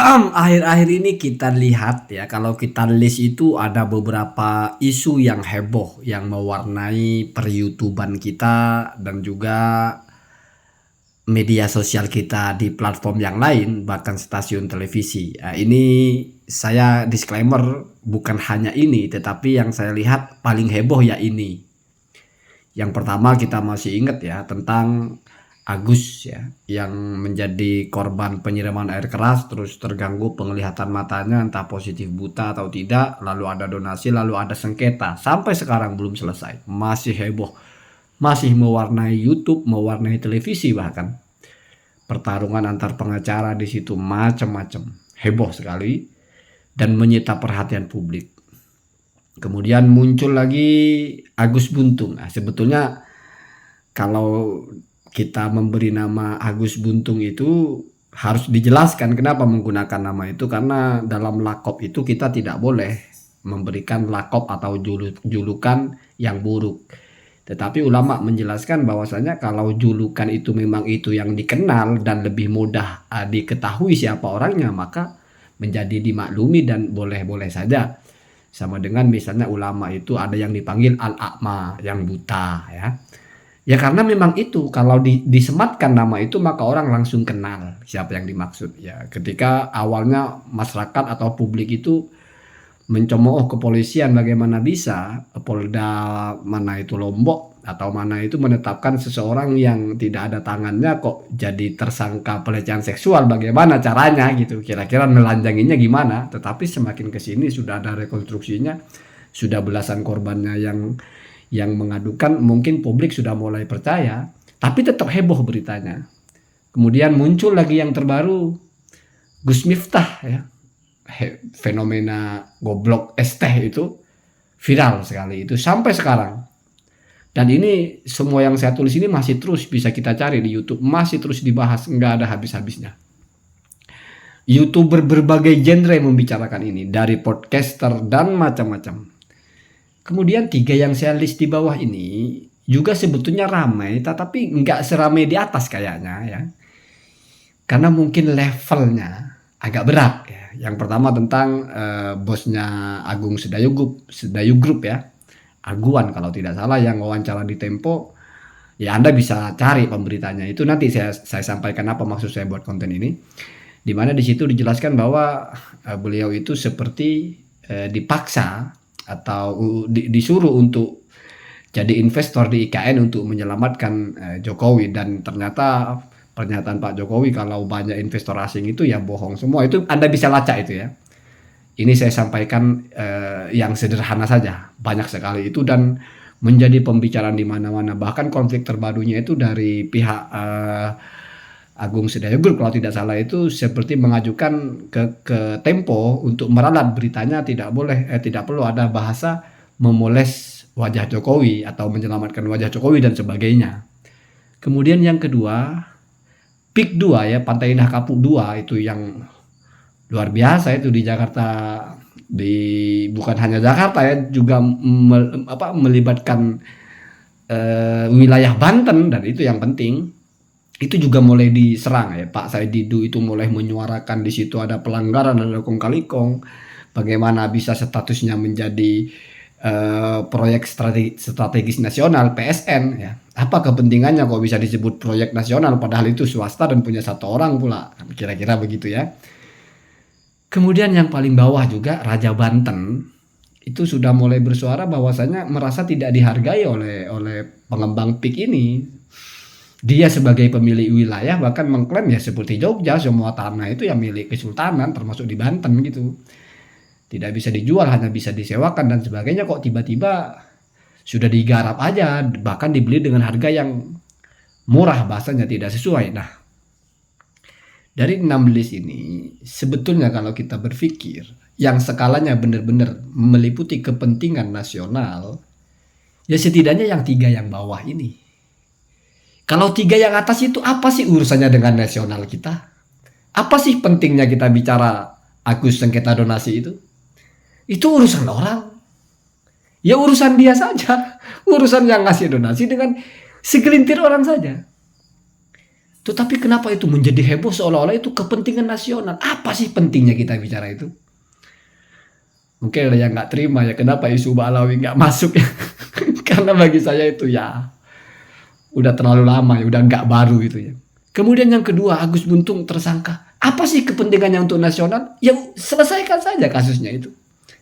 Akhir-akhir ini kita lihat ya, kalau kita list itu ada beberapa isu yang heboh yang mewarnai per-YouTuban kita dan juga media sosial kita di platform yang lain, bahkan stasiun televisi. Ini saya disclaimer, bukan hanya ini, tetapi yang saya lihat paling heboh ya ini. Yang pertama kita masih ingat ya tentang Agus ya, yang menjadi korban penyiraman air keras, terus terganggu penglihatan matanya, entah positif buta atau tidak, lalu ada donasi, lalu ada sengketa, sampai sekarang belum selesai, masih heboh, masih mewarnai YouTube, mewarnai televisi, bahkan pertarungan antar pengacara di situ macam-macam, heboh sekali dan menyita perhatian publik. Kemudian muncul lagi Agus Buntung. Nah, sebetulnya kalau kita memberi nama Agus Buntung itu harus dijelaskan kenapa menggunakan nama itu, karena dalam lakop itu kita tidak boleh memberikan lakop atau julukan yang buruk. Tetapi ulama menjelaskan bahwasanya kalau julukan itu memang itu yang dikenal dan lebih mudah diketahui siapa orangnya, maka menjadi dimaklumi dan boleh-boleh saja. Sama dengan misalnya ulama itu ada yang dipanggil al-a'ma, yang buta ya. Ya karena memang itu kalau disematkan nama itu maka orang langsung kenal siapa yang dimaksud ya. Ketika awalnya masyarakat atau publik itu mencemooh kepolisian, bagaimana bisa Polda mana itu Lombok atau mana itu menetapkan seseorang yang tidak ada tangannya kok jadi tersangka pelecehan seksual, bagaimana caranya gitu, kira-kira nelanjanginnya gimana. Tetapi semakin kesini sudah ada rekonstruksinya, sudah belasan korbannya yang mengadukan, mungkin publik sudah mulai percaya, tapi tetap heboh beritanya. Kemudian muncul lagi yang terbaru, Gus Miftah ya, fenomena goblok es teh itu viral sekali itu sampai sekarang. Dan ini semua yang saya tulis ini masih terus bisa kita cari di YouTube, masih terus dibahas, nggak ada habis-habisnya. YouTuber berbagai genre membicarakan ini, dari podcaster dan macam-macam. Kemudian 3 yang saya list di bawah ini juga sebetulnya ramai, tetapi nggak seramai di atas kayaknya ya. Karena mungkin levelnya agak berat ya. Yang pertama tentang bosnya Agung Sedayu Group ya. Aguan kalau tidak salah, yang wawancara di Tempo. Ya Anda bisa cari pemberitanya itu, nanti saya sampaikan apa maksud saya buat konten ini. Di mana di situ dijelaskan bahwa beliau itu seperti dipaksa atau disuruh untuk jadi investor di IKN untuk menyelamatkan Jokowi, dan ternyata pernyataan Pak Jokowi kalau banyak investor asing itu ya bohong semua. Itu Anda bisa lacak itu ya. Ini saya sampaikan yang sederhana saja, banyak sekali itu dan menjadi pembicaraan di mana-mana. Bahkan konflik terbarunya itu dari pihak Agung Sedayu Group kalau tidak salah, itu seperti mengajukan ke Tempo untuk meralat beritanya tidak perlu ada bahasa memoles wajah Jokowi atau menyelamatkan wajah Jokowi dan sebagainya. Kemudian yang kedua, PIK 2 ya, Pantai Indah Kapuk 2 itu yang luar biasa itu di Jakarta, bukan hanya Jakarta ya, juga melibatkan wilayah Banten, dan itu yang penting. Itu juga mulai diserang ya, Pak Said Didu itu mulai menyuarakan di situ ada pelanggaran, ada kong kali kong, bagaimana bisa statusnya menjadi proyek strategis nasional PSN ya. Apa kepentingannya kok bisa disebut proyek nasional padahal itu swasta dan punya 1 orang pula, kira-kira begitu ya. Kemudian yang paling bawah juga Raja Banten itu sudah mulai bersuara bahwasanya merasa tidak dihargai oleh pengembang PIK ini. Dia sebagai pemilik wilayah bahkan mengklaim ya seperti Jogja, semua tanah itu yang milik kesultanan termasuk di Banten gitu. Tidak bisa dijual, hanya bisa disewakan dan sebagainya, kok tiba-tiba sudah digarap aja, bahkan dibeli dengan harga yang murah, bahasanya tidak sesuai. Nah, dari 6 list ini sebetulnya kalau kita berpikir yang skalanya benar-benar meliputi kepentingan nasional, ya setidaknya yang 3 yang bawah ini. Kalau 3 yang atas itu apa sih urusannya dengan nasional kita? Apa sih pentingnya kita bicara Agus sengketa donasi itu? Itu urusan orang. Ya urusan dia saja. Urusan yang ngasih donasi dengan segelintir orang saja. Tetapi kenapa itu menjadi heboh seolah-olah itu kepentingan nasional? Apa sih pentingnya kita bicara itu? Mungkin ada yang nggak terima ya, kenapa isu Ba'alawi nggak masuk ya? Karena bagi saya itu ya udah terlalu lama ya, udah nggak baru gitu ya. Kemudian yang kedua, Agus Buntung tersangka. Apa sih kepentingannya untuk nasional? Ya selesaikan saja kasusnya itu.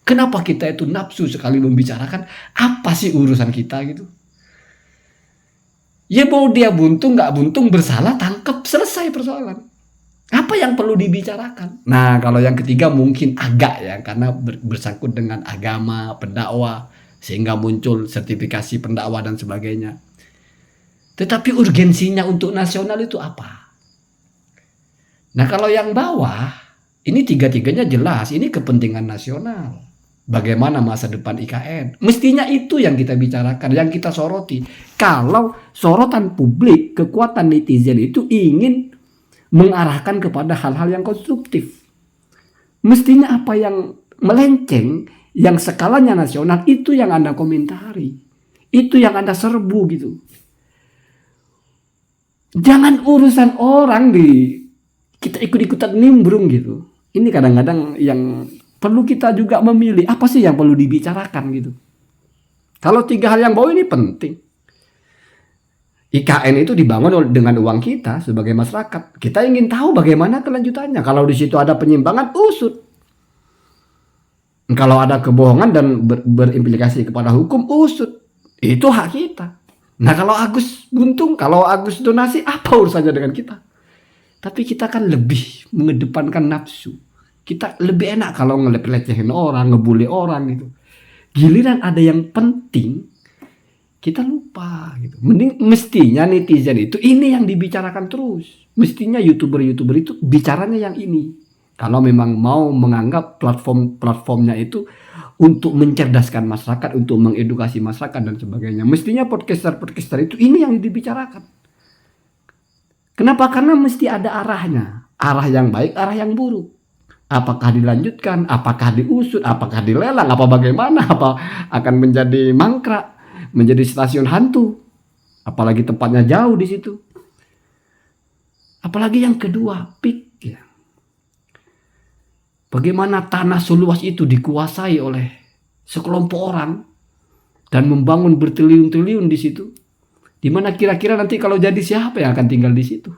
Kenapa kita itu nafsu sekali membicarakan apa sih urusan kita gitu? Ya mau dia buntung nggak buntung, bersalah tangkap, selesai persoalan. Apa yang perlu dibicarakan? Nah, kalau yang ketiga mungkin agak ya, karena bersangkut dengan agama, pendakwah, sehingga muncul sertifikasi pendakwah dan sebagainya. Tetapi urgensinya untuk nasional itu apa? Nah, kalau yang bawah, ini tiga-tiganya jelas, ini kepentingan nasional. Bagaimana masa depan IKN? Mestinya itu yang kita bicarakan, yang kita soroti. Kalau sorotan publik, kekuatan netizen itu ingin mengarahkan kepada hal-hal yang konstruktif. Mestinya apa yang melenceng, yang skalanya nasional, itu yang Anda komentari. Itu yang Anda serbu gitu. Jangan urusan orang kita ikut-ikutan nimbrung gitu. Ini kadang-kadang yang perlu kita juga memilih. Apa sih yang perlu dibicarakan gitu. Kalau tiga hal yang bawah ini penting. IKN itu dibangun dengan uang kita sebagai masyarakat. Kita ingin tahu bagaimana kelanjutannya. Kalau di situ ada penyimpangan, usut. Kalau ada kebohongan dan berimplikasi kepada hukum, usut. Itu hak kita. Nah, kalau Agus Buntung, kalau Agus donasi, apa urusannya dengan kita? Tapi kita kan lebih mengedepankan nafsu. Kita lebih enak kalau ngelecehin orang, ngebully orang gitu. Giliran ada yang penting, kita lupa gitu. Mestinya netizen itu ini yang dibicarakan terus. Mestinya YouTuber-YouTuber itu bicaranya yang ini. Kalau memang mau menganggap platformnya itu untuk mencerdaskan masyarakat, untuk mengedukasi masyarakat dan sebagainya. Mestinya podcaster itu ini yang dibicarakan. Kenapa? Karena mesti ada arahnya. Arah yang baik, arah yang buruk. Apakah dilanjutkan, apakah diusut, apakah dilelang, apa bagaimana, apa akan menjadi mangkrak, menjadi stasiun hantu, apalagi tempatnya jauh di situ. Apalagi yang kedua, PIK ya. Bagaimana tanah seluas itu dikuasai oleh sekelompok orang dan membangun bertriliun-triliun di situ. Di mana kira-kira nanti kalau jadi siapa yang akan tinggal di situ?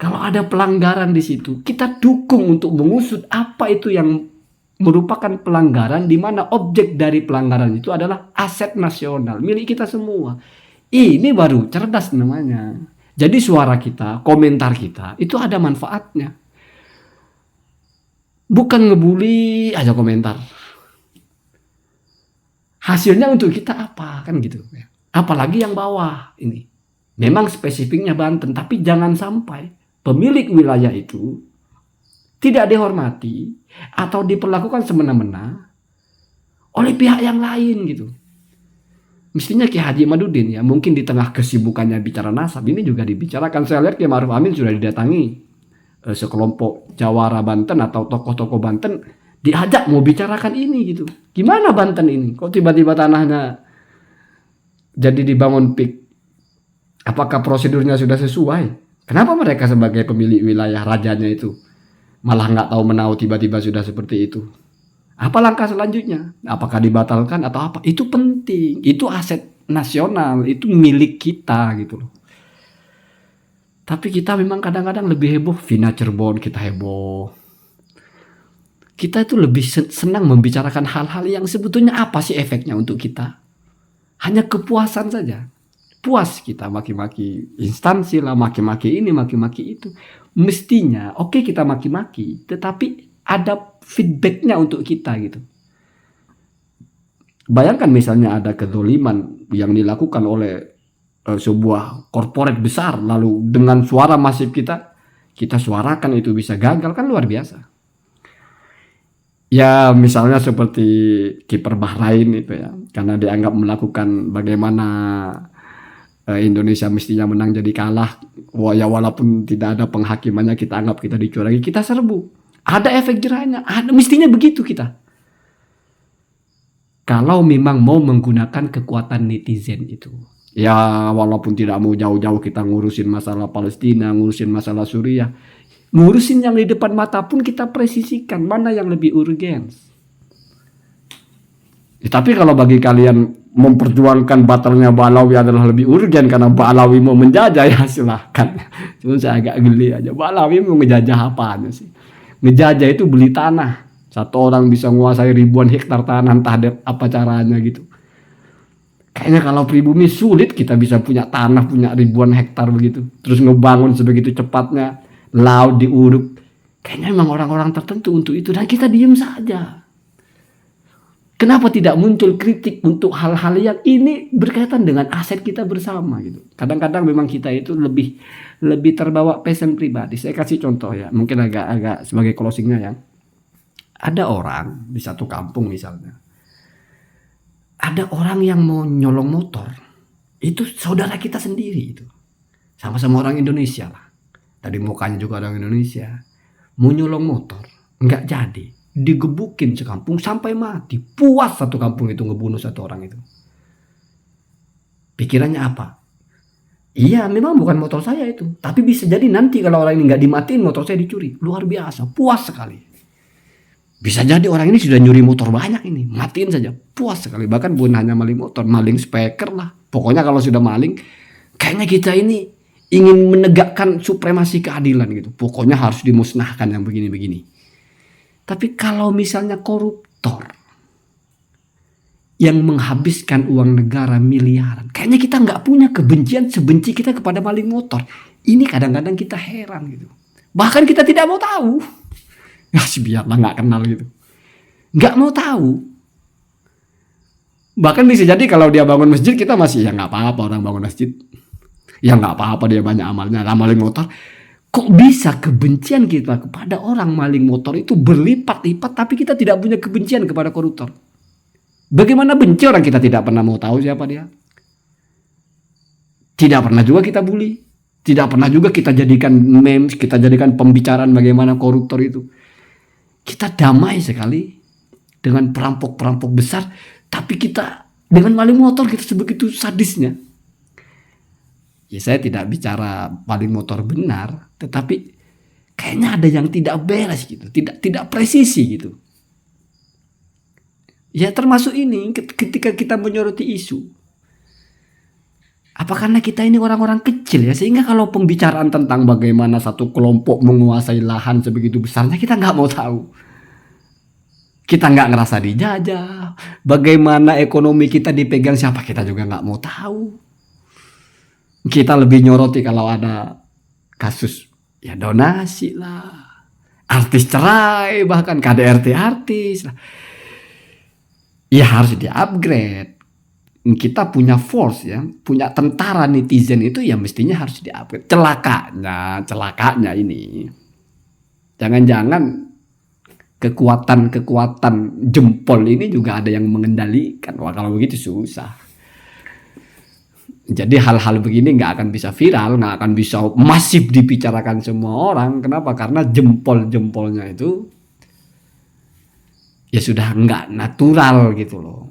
Kalau ada pelanggaran di situ, kita dukung untuk mengusut apa itu yang merupakan pelanggaran, di mana objek dari pelanggaran itu adalah aset nasional milik kita semua. Ini baru cerdas namanya. Jadi suara kita, komentar kita itu ada manfaatnya. Bukan ngebully aja komentar. Hasilnya untuk kita apa kan gitu. Apalagi yang bawah ini. Memang spesifiknya Banten, tapi jangan sampai pemilik wilayah itu tidak dihormati atau diperlakukan semena-mena oleh pihak yang lain gitu. Mestinya Ki Haji Madudin ya, mungkin di tengah kesibukannya bicara nasab ini juga dibicarakan. Saya lihat Ki Ma'ruf Amin sudah didatangi sekelompok Jawara Banten atau tokoh-tokoh Banten, diajak mau bicarakan ini gitu. Gimana Banten ini? Kok tiba-tiba tanahnya jadi dibangun PIK? Apakah prosedurnya sudah sesuai? Kenapa mereka sebagai pemilik wilayah rajanya itu malah nggak tahu menau, tiba-tiba sudah seperti itu? Apa langkah selanjutnya? Apakah dibatalkan atau apa? Itu penting. Itu aset nasional. Itu milik kita gitu loh. Tapi kita memang kadang-kadang lebih heboh. Vina Cirebon kita heboh. Kita itu lebih senang membicarakan hal-hal yang sebetulnya apa sih efeknya untuk kita? Hanya kepuasan saja. Puas kita maki-maki instansi lah, maki-maki ini, maki-maki itu. Mestinya oke kita maki-maki, tetapi ada feedbacknya untuk kita gitu. Bayangkan misalnya ada kezoliman yang dilakukan oleh sebuah korporat besar, lalu dengan suara masif kita suarakan itu bisa gagal, kan luar biasa. Ya misalnya seperti kiper Bahrain itu ya, karena dianggap melakukan bagaimana Indonesia mestinya menang jadi kalah, ya walaupun tidak ada penghakimannya kita anggap kita dicurangi, kita serbu. Ada efek jerahnya, ada, mestinya begitu kita. Kalau memang mau menggunakan kekuatan netizen itu. Ya walaupun tidak mau jauh-jauh kita ngurusin masalah Palestina, ngurusin masalah Suriah, ngurusin yang di depan mata pun kita presisikan mana yang lebih urgen. Ya, tapi kalau bagi kalian memperjuangkan batalnya Ba'alawi adalah lebih urgen karena Ba'alawi mau menjajah, ya silahkan. Cuma saya agak geli aja. Ba'alawi mau ngejajah apaan sih? Ngejajah itu beli tanah. Satu orang bisa menguasai ribuan hektar tanah, entah apa caranya gitu. Kayaknya kalau pribumi sulit kita bisa punya tanah, punya ribuan hektar begitu. Terus ngebangun sebegitu cepatnya, laut diuruk. Kayaknya memang orang-orang tertentu untuk itu, dan kita diem saja. Kenapa tidak muncul kritik untuk hal-hal yang ini berkaitan dengan aset kita bersama gitu. Kadang-kadang memang kita itu lebih terbawa passion pribadi. Saya kasih contoh ya, mungkin agak sebagai closingnya ya. Ada orang di satu kampung misalnya, ada orang yang mau nyolong motor, itu saudara kita sendiri itu, sama-sama orang Indonesia lah. Tadi mukanya juga orang Indonesia, mau nyolong motor, nggak jadi. Digebukin sekampung sampai mati. Puas satu kampung itu ngebunuh satu orang itu. Pikirannya apa? Iya memang bukan motor saya itu, tapi bisa jadi nanti kalau orang ini nggak dimatiin motor saya dicuri. Luar biasa, puas sekali. Bisa jadi orang ini sudah nyuri motor banyak ini, matiin saja, puas sekali. Bahkan bukan hanya maling motor, maling speaker lah. Pokoknya kalau sudah maling, kayaknya kita ini ingin menegakkan supremasi keadilan gitu. Pokoknya harus dimusnahkan yang begini-begini. Tapi kalau misalnya koruptor yang menghabiskan uang negara miliaran, kayaknya kita nggak punya kebencian sebenci kita kepada maling motor. Ini kadang-kadang kita heran gitu. Bahkan kita tidak mau tahu. Ya biarlah nggak kenal gitu. Nggak mau tahu. Bahkan bisa jadi kalau dia bangun masjid kita masih ya nggak apa-apa orang bangun masjid. Ya nggak apa-apa dia banyak amalnya. Lah maling motor. Kok bisa kebencian kita kepada orang maling motor itu berlipat-lipat, tapi kita tidak punya kebencian kepada koruptor? Bagaimana benci orang kita tidak pernah mau tahu siapa dia? Tidak pernah juga kita bully. Tidak pernah juga kita jadikan memes, kita jadikan pembicaraan bagaimana koruptor itu. Kita damai sekali dengan perampok-perampok besar, tapi kita dengan maling motor kita sebegitu sadisnya. Ya saya tidak bicara maling motor benar, tetapi kayaknya ada yang tidak beres gitu, tidak presisi gitu. Ya termasuk ini ketika kita menyoroti isu. Apa karena kita ini orang-orang kecil ya, sehingga kalau pembicaraan tentang bagaimana satu kelompok menguasai lahan sebegitu besarnya kita nggak mau tahu. Kita nggak ngerasa dijajah. Bagaimana ekonomi kita dipegang siapa kita juga nggak mau tahu. Kita lebih nyoroti kalau ada kasus ya donasi lah, artis cerai, bahkan KDRT artis lah. Ya harus di-upgrade. Kita punya force ya, punya tentara netizen itu ya mestinya harus di-upgrade. Celakanya ini. Jangan-jangan kekuatan jempol ini juga ada yang mengendalikan. Wah kalau begitu susah. Jadi hal-hal begini nggak akan bisa viral, nggak akan bisa masif dibicarakan semua orang. Kenapa? Karena jempol-jempolnya itu ya sudah nggak natural gitu loh.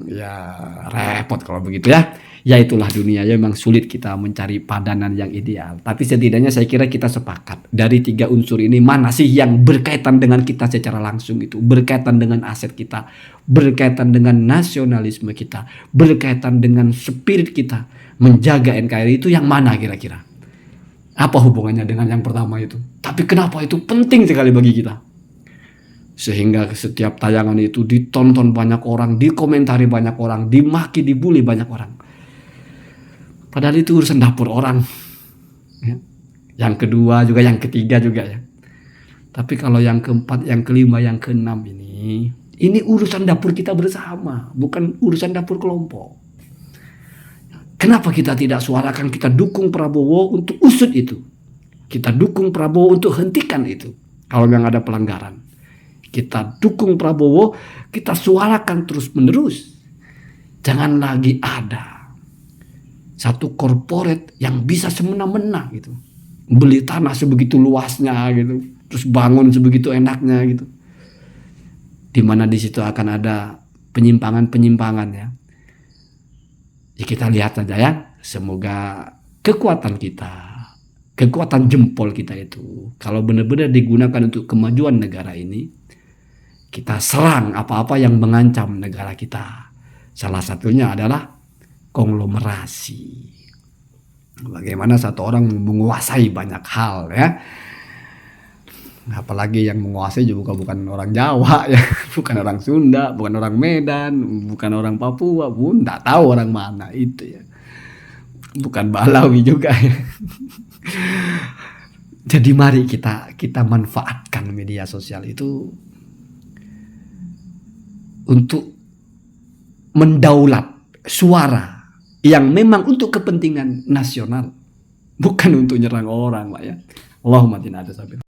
Ya repot kalau begitu ya. Ya itulah dunia ya, memang sulit kita mencari padanan yang ideal. Tapi setidaknya saya kira kita sepakat dari 3 unsur ini mana sih yang berkaitan dengan kita secara langsung itu, berkaitan dengan aset kita, berkaitan dengan nasionalisme kita, berkaitan dengan spirit kita menjaga NKRI, itu yang mana kira-kira? Apa hubungannya dengan yang pertama itu? Tapi kenapa itu penting sekali bagi kita? Sehingga setiap tayangan itu ditonton banyak orang, dikomentari banyak orang, dimaki, dibully banyak orang. Padahal itu urusan dapur orang. Ya. Yang kedua juga, yang ketiga juga ya. Tapi kalau yang keempat, yang kelima, yang keenam ini urusan dapur kita bersama, bukan urusan dapur kelompok. Kenapa kita tidak suarakan, kita dukung Prabowo untuk usut itu. Kita dukung Prabowo untuk hentikan itu. Kalau memang ada pelanggaran. Kita dukung Prabowo, kita suarakan terus-menerus. Jangan lagi ada satu korporat yang bisa semena-mena gitu, beli tanah sebegitu luasnya gitu, terus bangun sebegitu enaknya gitu, dimana di situ akan ada penyimpangan ya. Ya kita lihat saja ya, semoga kekuatan kita, kekuatan jempol kita itu, kalau benar-benar digunakan untuk kemajuan negara ini, kita serang apa-apa yang mengancam negara kita. Salah satunya adalah konglomerasi. Bagaimana satu orang menguasai banyak hal ya. Apalagi yang menguasai juga bukan orang Jawa ya, bukan orang Sunda, bukan orang Medan, bukan orang Papua, pun tak tahu orang mana itu ya. Bukan Balawi juga ya. Jadi mari kita manfaatkan media sosial itu untuk mendaulat suara yang memang untuk kepentingan nasional, bukan untuk nyerang orang, Pak ya. Allahumma tina ada